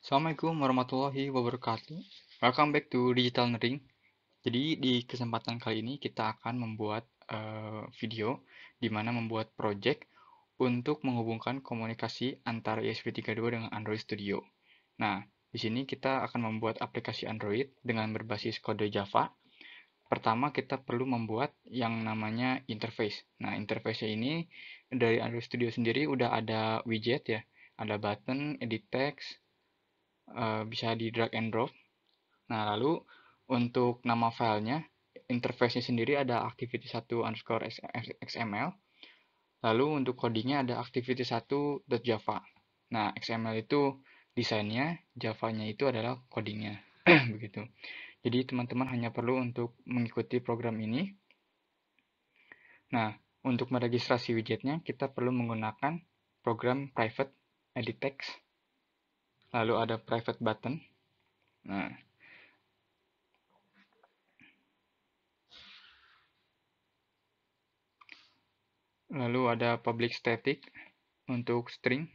Assalamualaikum warahmatullahi wabarakatuh. Welcome back to Digital Nerding. Jadi di kesempatan kali ini kita akan membuat video di mana membuat project untuk menghubungkan komunikasi antara ESP32 dengan Android Studio. Nah, di sini kita akan membuat aplikasi Android dengan berbasis kode Java. Pertama kita perlu membuat yang namanya interface. Nah, interface ini dari Android Studio sendiri udah ada widget ya, ada button, edit text, bisa di drag and drop. Nah, lalu untuk nama filenya, interface-nya sendiri ada activity1_xml. Lalu untuk codingnya ada activity1.java. Nah, XML itu desainnya, Java-nya itu adalah codingnya. Begitu. Jadi teman-teman hanya perlu untuk mengikuti program ini. Nah, untuk meregistrasi widgetnya, kita perlu menggunakan program private edit text. Lalu ada private button. Nah, lalu ada public static untuk string.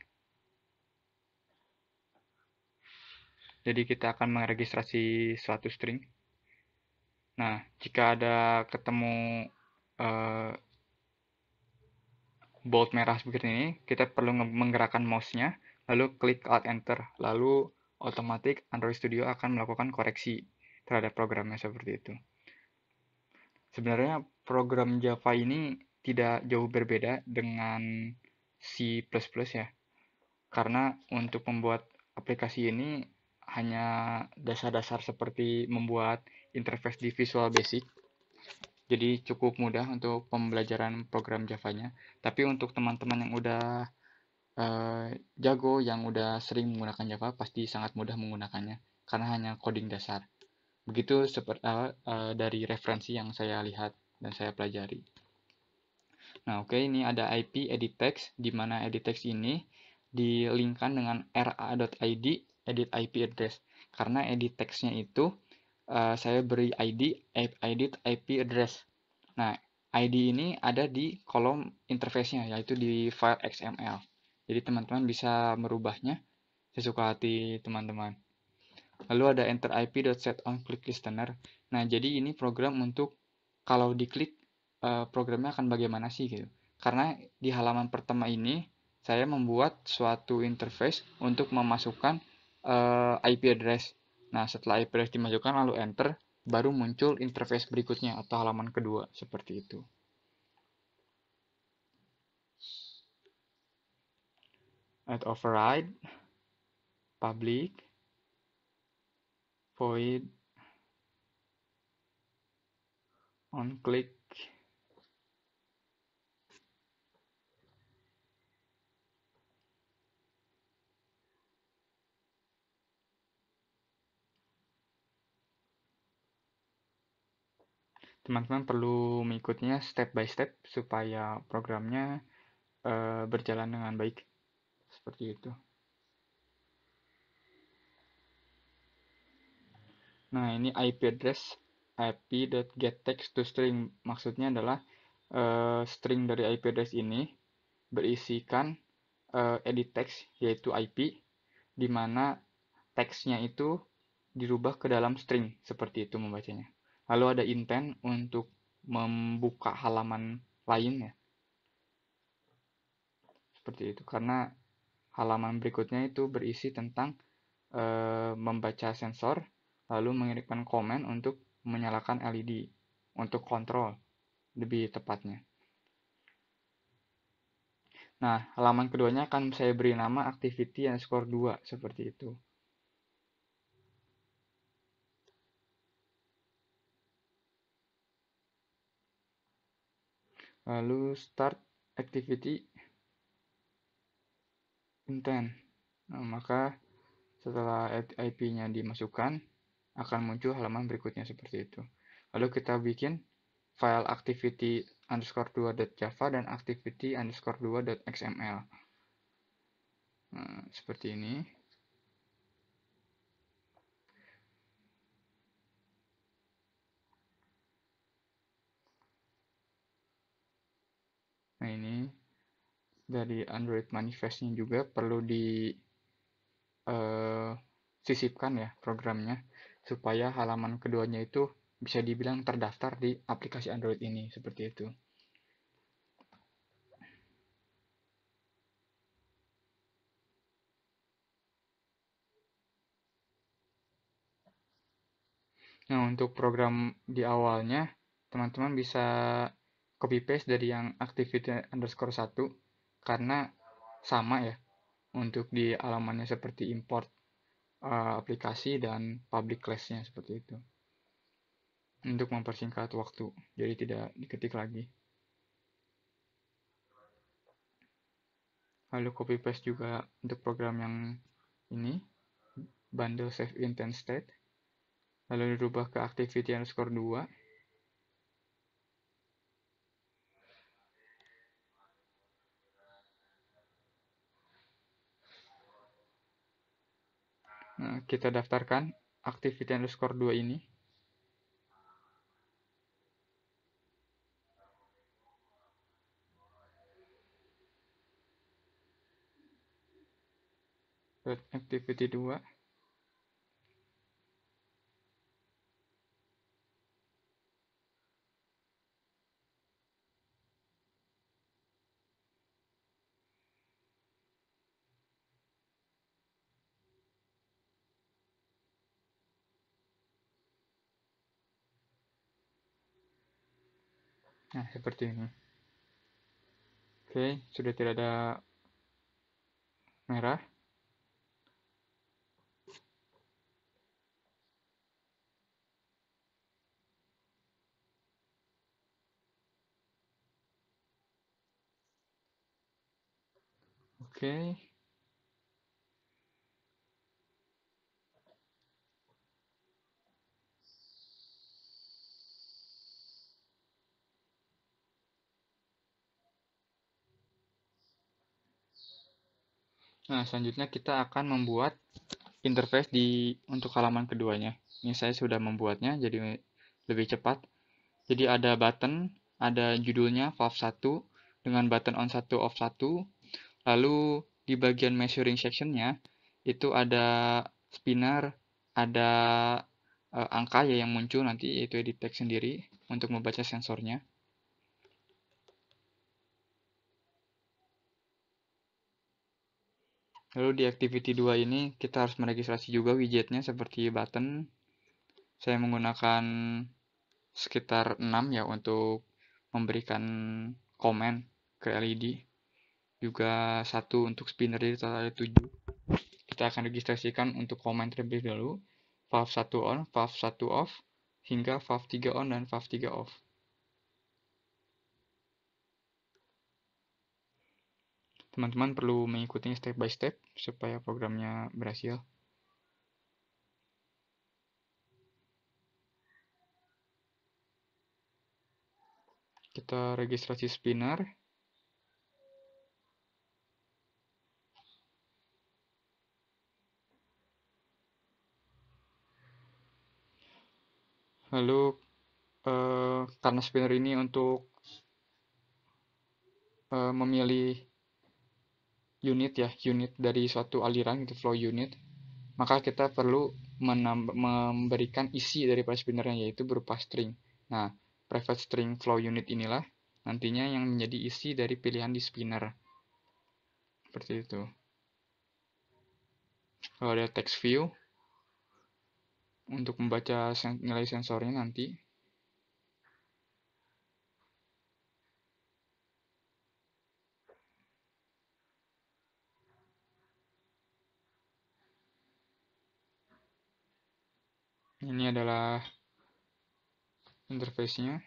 Jadi kita akan meregistrasi suatu string. Nah, jika ada ketemu bold merah seperti ini, kita perlu menggerakkan mouse-nya, lalu klik Alt Enter, lalu otomatis Android Studio akan melakukan koreksi terhadap programnya seperti itu. Sebenarnya program Java ini tidak jauh berbeda dengan C++ ya, karena untuk membuat aplikasi ini hanya dasar-dasar seperti membuat interface di Visual Basic. Jadi cukup mudah untuk pembelajaran program Java-nya. Tapi untuk teman-teman yang udah jago, yang udah sering menggunakan Java, pasti sangat mudah menggunakannya karena hanya coding dasar. Begitu seperti dari referensi yang saya lihat dan saya pelajari. Nah, oke, ini ada IP edit text, di mana edit text ini dilinkkan dengan ra.id edit IP address. Karena edit text-nya itu saya beri edit IP address. Nah, ID ini ada di kolom interface-nya, yaitu di file XML. Jadi teman-teman bisa merubahnya sesuka hati teman-teman. Lalu ada enter ip.setOnClickListener. Nah, jadi ini program untuk kalau diklik programnya akan bagaimana sih gitu. Karena di halaman pertama ini saya membuat suatu interface untuk memasukkan IP address. Nah, setelah IP address dimasukkan lalu enter, baru muncul interface berikutnya atau halaman kedua seperti itu. Add override, public, void, on click. Teman-teman perlu mengikutnya step by step supaya programnya berjalan dengan baik. Seperti itu. Nah, ini IP address ip.getTextToString. Maksudnya adalah string dari IP address ini berisikan edit text, yaitu IP, di mana teksnya itu dirubah ke dalam string, seperti itu membacanya. Lalu ada intent untuk membuka halaman lain ya, seperti itu. Karena halaman berikutnya itu berisi tentang membaca sensor, lalu mengirimkan komen untuk menyalakan LED, untuk kontrol lebih tepatnya. Nah, halaman keduanya akan saya beri nama activity_2, seperti itu. Lalu start activity intent. Nah, maka setelah IP-nya dimasukkan, akan muncul halaman berikutnya seperti itu. Lalu kita bikin file activity_2.java dan activity_2.xml. Nah, seperti ini. Nah, ini dari Android manifest-nya juga perlu di sisipkan ya programnya supaya halaman keduanya itu bisa dibilang terdaftar di aplikasi Android ini, seperti itu. Nah, untuk program di awalnya, teman-teman bisa copy paste dari yang activity_1 karena sama ya untuk di halamannya seperti import aplikasi dan public class-nya seperti itu. Untuk mempersingkat waktu, jadi tidak diketik lagi. Lalu copy paste juga untuk program yang ini, bundle save intent state, lalu dirubah ke activity_2. Nah, kita daftarkan activity_2 ini. Activity 2. Nah, seperti ini. Oke, sudah tidak ada merah. Oke. Nah, selanjutnya kita akan membuat interface untuk halaman keduanya. Ini saya sudah membuatnya jadi lebih cepat. Jadi ada button, ada judulnya fav1 dengan button on1 off1. Lalu di bagian measuring sectionnya itu ada spinner, ada angka ya yang muncul nanti yaitu edit text sendiri untuk membaca sensornya. Lalu di activity 2 ini kita harus meregistrasi juga widgetnya seperti button. Saya menggunakan sekitar 6 ya untuk memberikan komen ke LED. Juga satu untuk spinner, jadi total ada 7. Kita akan registrasikan untuk komen terlebih dahulu. Valve 1 on, valve 1 off, hingga valve 3 on dan valve 3 off. Teman-teman perlu mengikuti step by step supaya programnya berhasil. Kita registrasi spinner. Lalu karena spinner ini untuk memilih unit dari suatu aliran, itu flow unit, maka kita perlu memberikan isi daripada spinnernya, yaitu berupa string. Nah, private string flow unit inilah nantinya yang menjadi isi dari pilihan di spinner. Seperti itu. Kalau ada text view untuk membaca nilai sensornya nanti. Ini adalah interface-nya.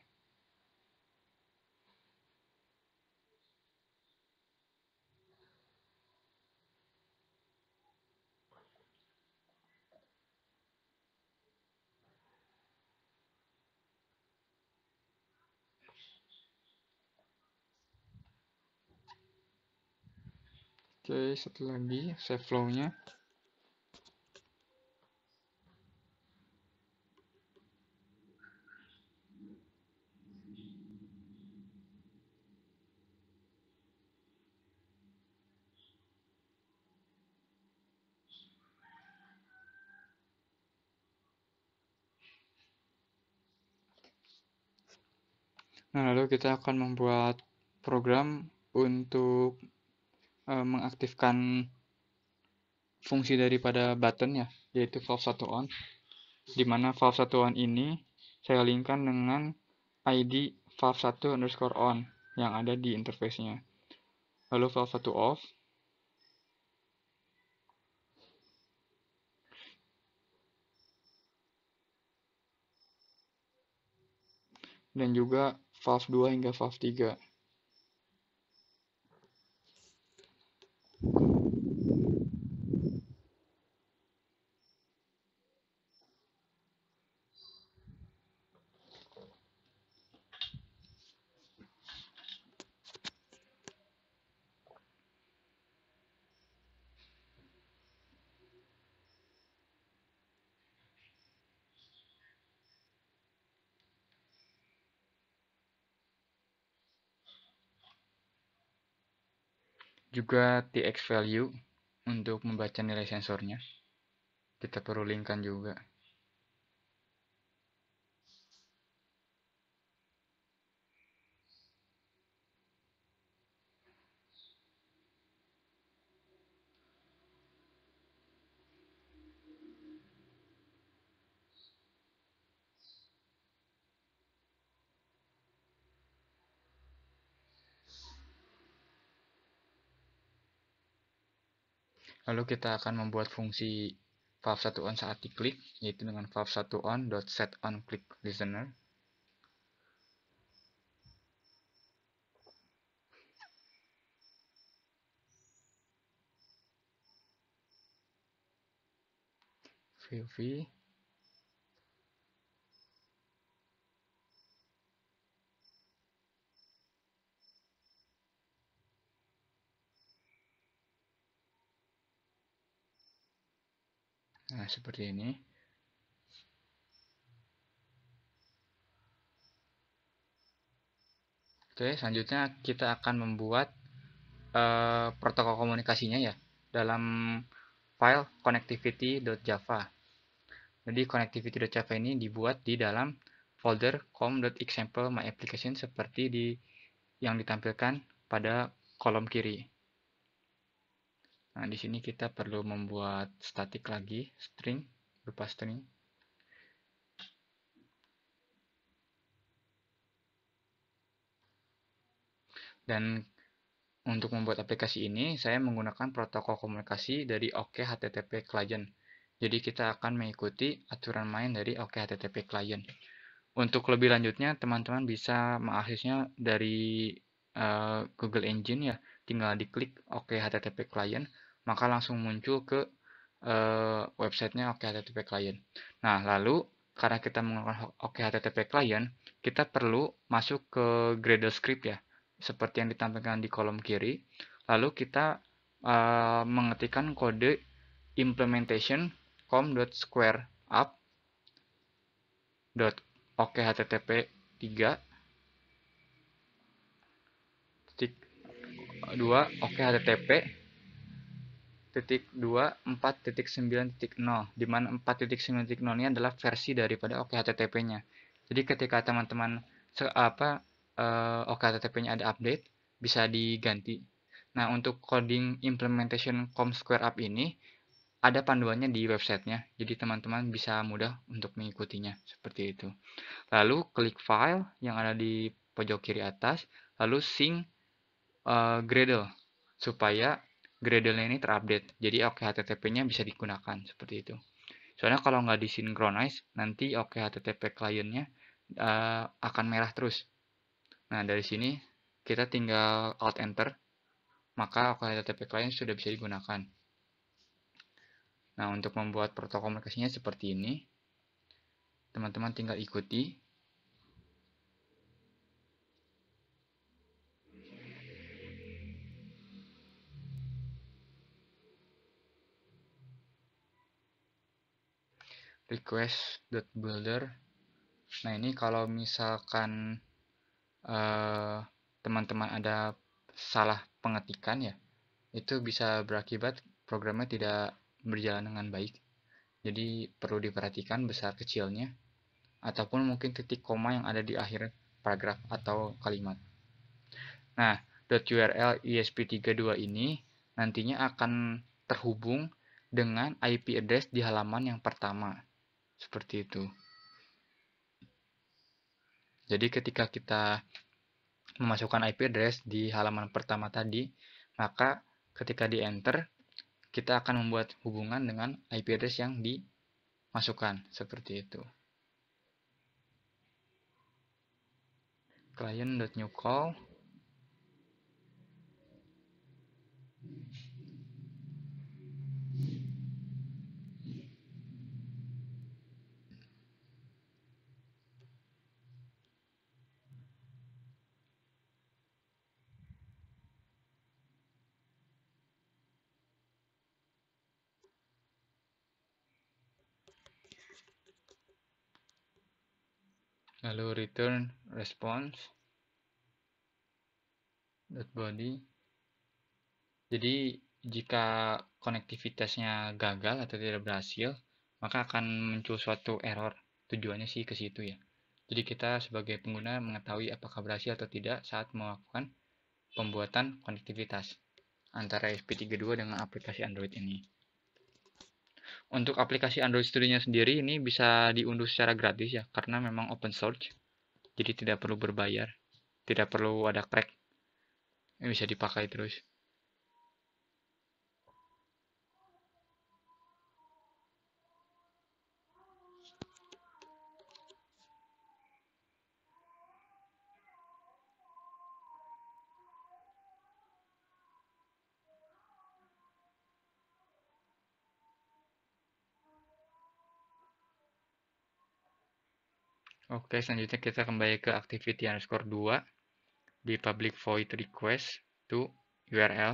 Oke, satu lagi save flow-nya. Nah, lalu kita akan membuat program untuk mengaktifkan fungsi daripada button ya, yaitu valve 1 on, di mana valve 1 on ini saya linkkan dengan ID valve 1 underscore on yang ada di interface-nya. Lalu valve 1 off, dan juga valve 2 hingga valve 3. Juga TX value untuk membaca nilai sensornya. Kita perlu linkkan juga. Lalu kita akan membuat fungsi valve 1 on saat diklik, yaitu dengan valve 1 on.setOnClickListener. VV. Nah, seperti ini. Oke, selanjutnya kita akan membuat protokol komunikasinya ya dalam file connectivity.java. Jadi connectivity.java ini dibuat di dalam folder com.example.myApplication seperti yang ditampilkan pada kolom kiri. Nah, di sini kita perlu membuat static lagi, string, berupa string. Dan untuk membuat aplikasi ini, saya menggunakan protokol komunikasi dari OKHTTP Client. Jadi kita akan mengikuti aturan main dari OKHTTP Client. Untuk lebih lanjutnya, teman-teman bisa mengaksesnya dari Google Engine ya. Tinggal diklik OKHTTP Client, maka langsung muncul ke websitenya OKHTTP Client. Nah, lalu karena kita menggunakan OKHTTP Client, kita perlu masuk ke Gradle script ya, seperti yang ditampilkan di kolom kiri. Lalu kita mengetikkan kode implementation com.squareup.okhttp3.2 okhttp.2.4.9.0, di mana 4.9.0 ini adalah versi daripada OKHTTP-nya. Jadi ketika teman-teman OKHTTP-nya ada update, bisa diganti. Nah, untuk coding implementation com_squareup ini ada panduannya di websitenya, jadi teman-teman bisa mudah untuk mengikutinya seperti itu. Lalu klik file yang ada di pojok kiri atas, lalu sync Gradle supaya Gradle-nya ini terupdate. Jadi OKHTTP-nya bisa digunakan seperti itu. Soalnya kalau nggak disinkronize, nanti OKHTTP client-nya akan merah terus. Nah, dari sini kita tinggal Alt Enter, maka OKHTTP client sudah bisa digunakan. Nah, untuk membuat protokol komunikasinya seperti ini, teman-teman tinggal ikuti. Request.builder. Nah, ini kalau misalkan teman-teman ada salah pengetikan ya, itu bisa berakibat programnya tidak berjalan dengan baik. Jadi perlu diperhatikan besar kecilnya, ataupun mungkin titik koma yang ada di akhir paragraf atau kalimat. Nah, .url ESP32 ini nantinya akan terhubung dengan IP address di halaman yang pertama. Seperti itu. Jadi ketika kita memasukkan IP address di halaman pertama tadi, maka ketika di enter, kita akan membuat hubungan dengan IP address yang dimasukkan. Seperti itu. Client.newCall. Lalu return response .body. Jadi jika konektivitasnya gagal atau tidak berhasil, maka akan muncul suatu error. Tujuannya sih ke situ ya. Jadi kita sebagai pengguna mengetahui apakah berhasil atau tidak saat melakukan pembuatan konektivitas antara ESP32 dengan aplikasi Android ini. Untuk aplikasi Android Studio-nya sendiri ini bisa diunduh secara gratis ya, karena memang open source. Jadi tidak perlu berbayar, tidak perlu ada crack. Ini bisa dipakai terus. Oke, selanjutnya kita kembali ke activity underscore 2 di public void request to URL.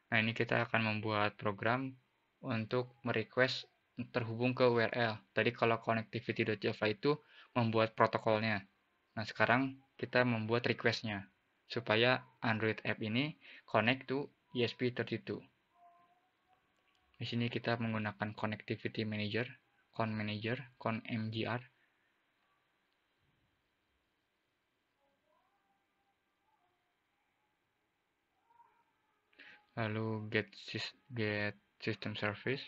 Nah, ini kita akan membuat program untuk merequest terhubung ke URL. Tadi kalau connectivity.java itu membuat protokolnya. Nah, sekarang kita membuat requestnya supaya Android app ini connect to ESP32. Di sini kita menggunakan connectivity manager, conmgr. Lalu get system service.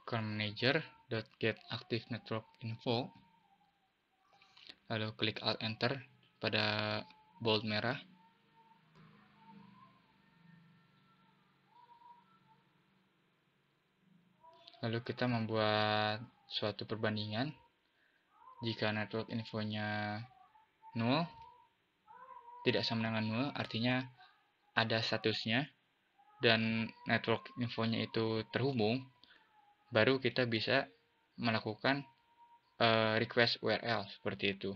conmanager.getActiveNetworkInfo. Lalu klik Alt Enter pada bold merah. Lalu kita membuat suatu perbandingan. Jika network infonya 0, tidak sama dengan 0, artinya ada statusnya, dan network infonya itu terhubung, baru kita bisa melakukan request URL seperti itu.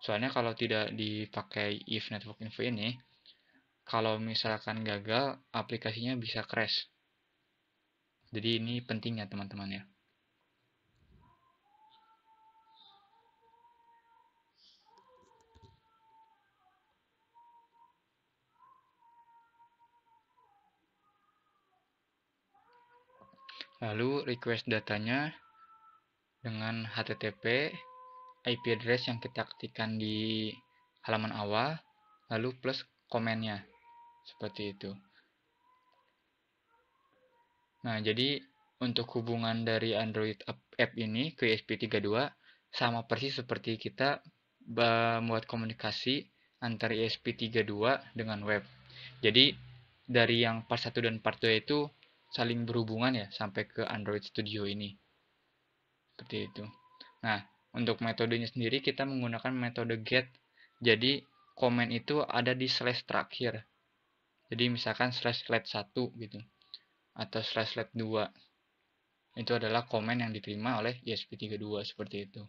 Soalnya kalau tidak dipakai if network info ini, kalau misalkan gagal, aplikasinya bisa crash. Jadi ini penting ya teman-teman ya. Lalu request datanya dengan HTTP, IP address yang kita ketikkan di halaman awal, lalu plus komennya. Seperti itu. Nah, jadi untuk hubungan dari Android app ini ke ESP32 sama persis seperti kita membuat komunikasi antara ESP32 dengan web. Jadi dari yang part 1 dan part 2 itu saling berhubungan ya sampai ke Android Studio ini. Seperti itu. Nah, untuk metodenya sendiri kita menggunakan metode get. Jadi komen itu ada di slash terakhir. Jadi misalkan /let1 gitu atau /let2 itu adalah komen yang diterima oleh ESP32 seperti itu.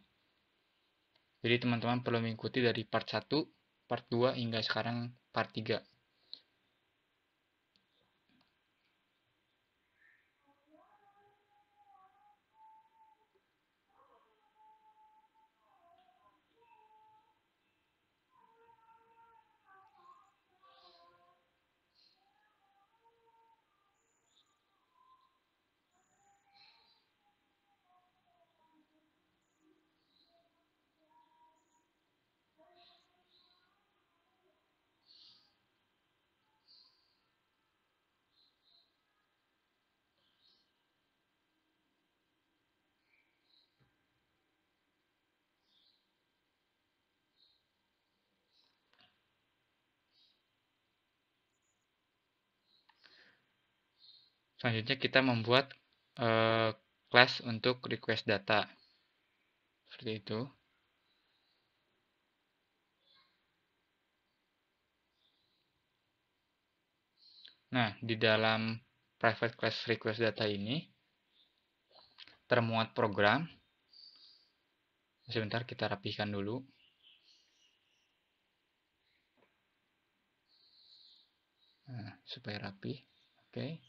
Jadi teman-teman perlu mengikuti dari part 1, part 2 hingga sekarang part 3. Selanjutnya kita membuat class untuk request data. Seperti itu. Nah, di dalam private class request data ini termuat program. Sebentar kita rapikan dulu. Nah, supaya rapi. Oke.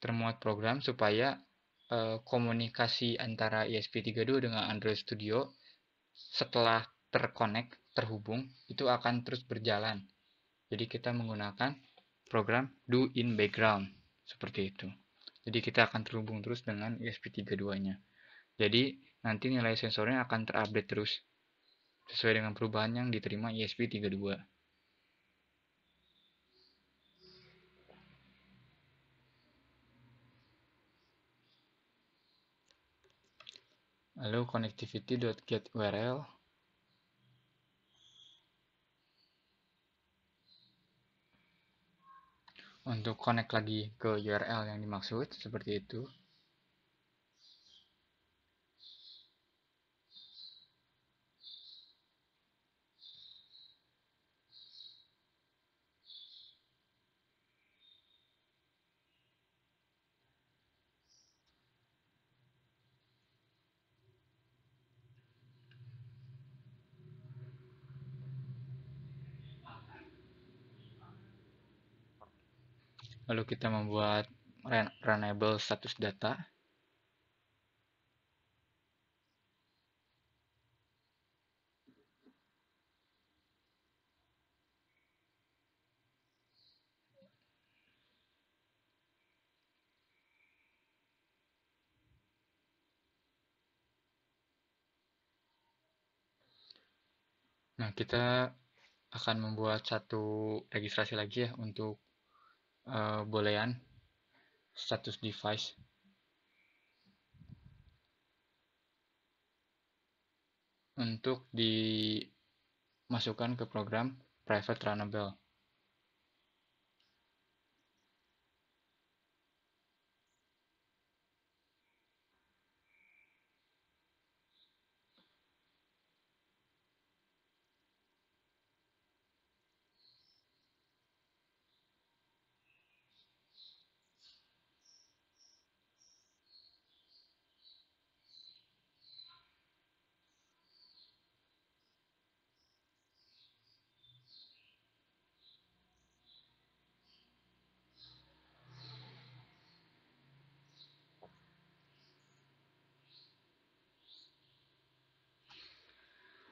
Termuat program supaya komunikasi antara ESP32 dengan Android Studio setelah terhubung, itu akan terus berjalan. Jadi kita menggunakan program do in background, seperti itu. Jadi kita akan terhubung terus dengan ESP32-nya. Jadi nanti nilai sensornya akan terupdate terus, sesuai dengan perubahan yang diterima ESP32. Lalu connectivity.getURL. Untuk connect lagi ke URL yang dimaksud, seperti itu. Lalu kita membuat runnable status data. Nah, kita akan membuat satu registrasi lagi ya untuk boolean status device untuk dimasukkan ke program private runnable.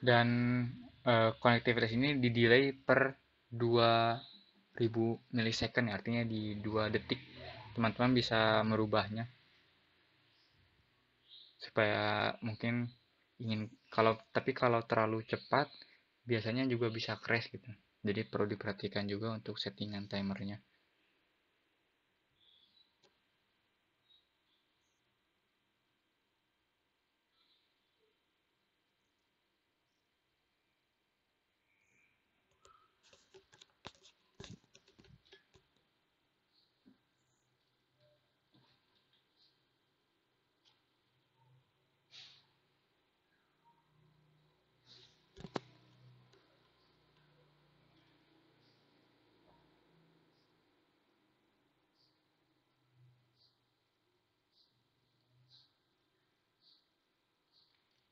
Dan konektivitas ini di delay per 2000 milisecond, artinya di 2 detik. Teman-teman bisa merubahnya supaya mungkin kalau terlalu cepat biasanya juga bisa crash gitu. Jadi perlu diperhatikan juga untuk settingan timernya.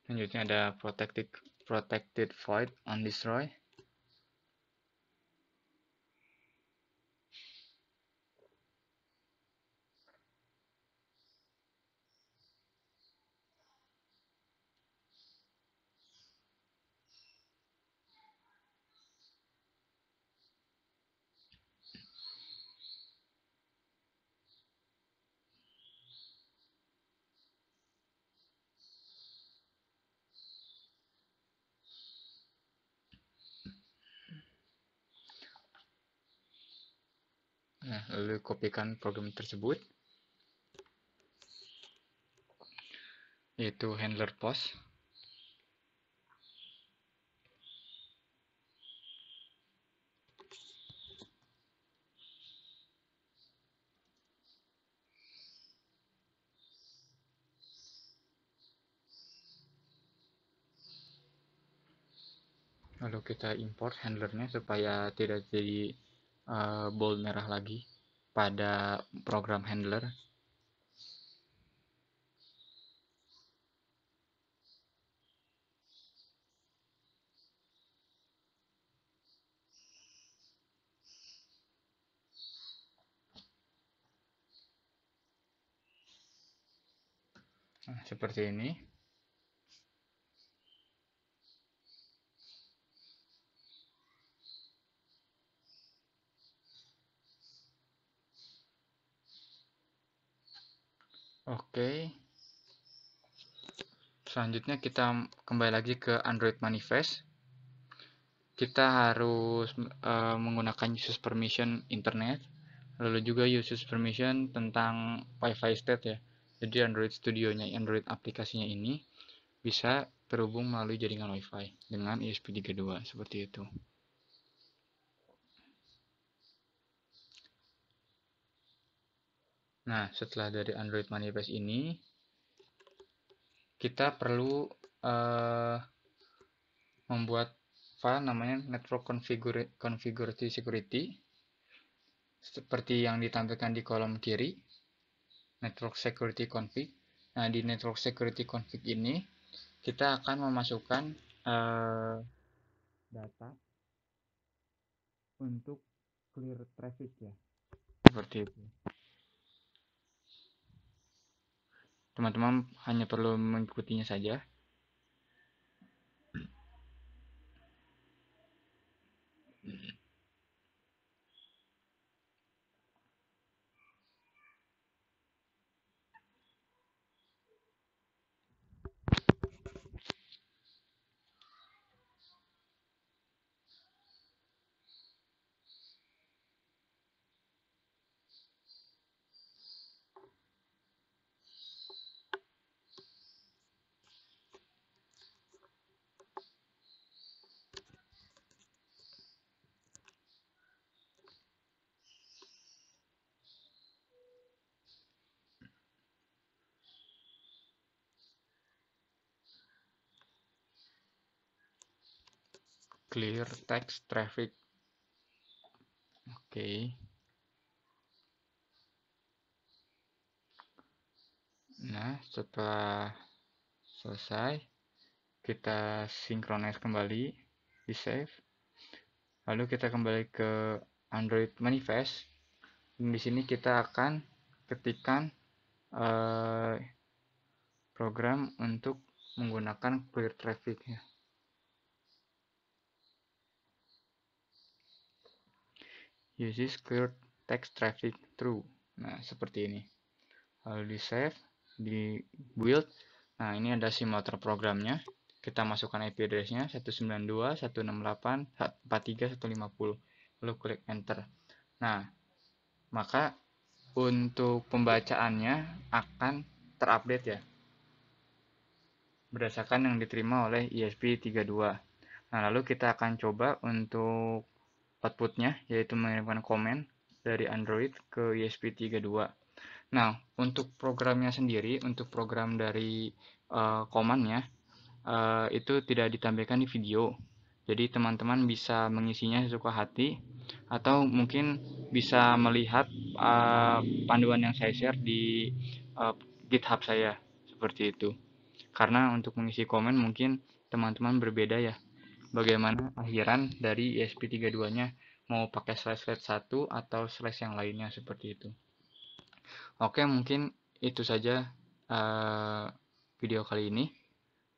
Selanjutnya ada protected void on destroy. Nah, lalu kopikan program tersebut, yaitu handler post. Lalu kita import handlernya supaya tidak jadi bold merah lagi pada program handler. Nah, seperti ini. Oke. Selanjutnya kita kembali lagi ke Android Manifest. Kita harus menggunakan uses permission internet, lalu juga uses permission tentang Wi-Fi state ya. Jadi Android Studio-nya, Android aplikasinya ini bisa terhubung melalui jaringan Wi-Fi dengan ESP32 seperti itu. Nah, setelah dari Android Manifest ini, kita perlu membuat file namanya network configurity security, seperti yang ditampilkan di kolom kiri, network security config. Nah, di network security config ini kita akan memasukkan data untuk clear traffic ya, seperti itu. Teman-teman hanya perlu mengikutinya saja. Clear text traffic. Oke. Nah, setelah selesai, kita synchronize kembali, di save. Lalu kita kembali ke Android Manifest. Di sini kita akan ketikkan program untuk menggunakan clear traffic ya. Uses clear text traffic through. Nah, seperti ini. Lalu di save, di build. Nah, ini ada simulator programnya. Kita masukkan IP address-nya 192.168.43.150. Lalu klik enter. Nah, maka untuk pembacaannya akan terupdate ya, berdasarkan yang diterima oleh ESP32. Nah, lalu kita akan coba untuk outputnya, yaitu mengirimkan komen dari Android ke ESP32. Nah, untuk programnya sendiri, untuk program dari command-nya, itu tidak ditampilkan di video. Jadi teman-teman bisa mengisinya sesuka hati, atau mungkin bisa melihat panduan yang saya share di GitHub saya, seperti itu. Karena untuk mengisi komen mungkin teman-teman berbeda ya. Bagaimana akhiran dari ESP32-nya, mau pakai slide-slide 1 atau slide yang lainnya seperti itu. Oke, mungkin itu saja video kali ini.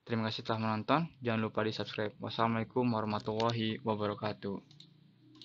Terima kasih telah menonton. Jangan lupa di subscribe. Wassalamualaikum warahmatullahi wabarakatuh.